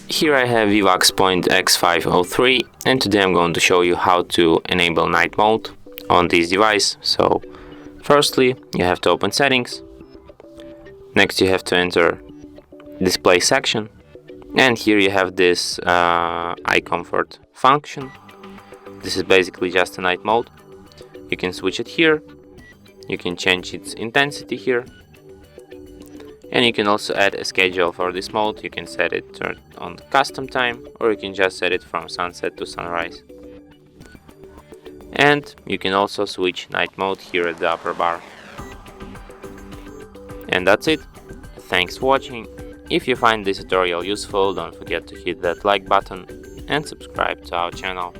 Here I have VIVAX Point X503, and today I'm going to show you how to enable night mode on this device. So firstly, you have to open settings. Next you have to enter display section, and here you have this eye comfort function. This is basically just a night mode. You can switch it here, you can change its intensity here, and you can also add a schedule for this mode. You can set it on custom time, or you can just set it from sunset to sunrise. And you can also switch night mode here at the upper bar. And that's it. Thanks for watching. If you find this tutorial useful, don't forget to hit that like button and subscribe to our channel.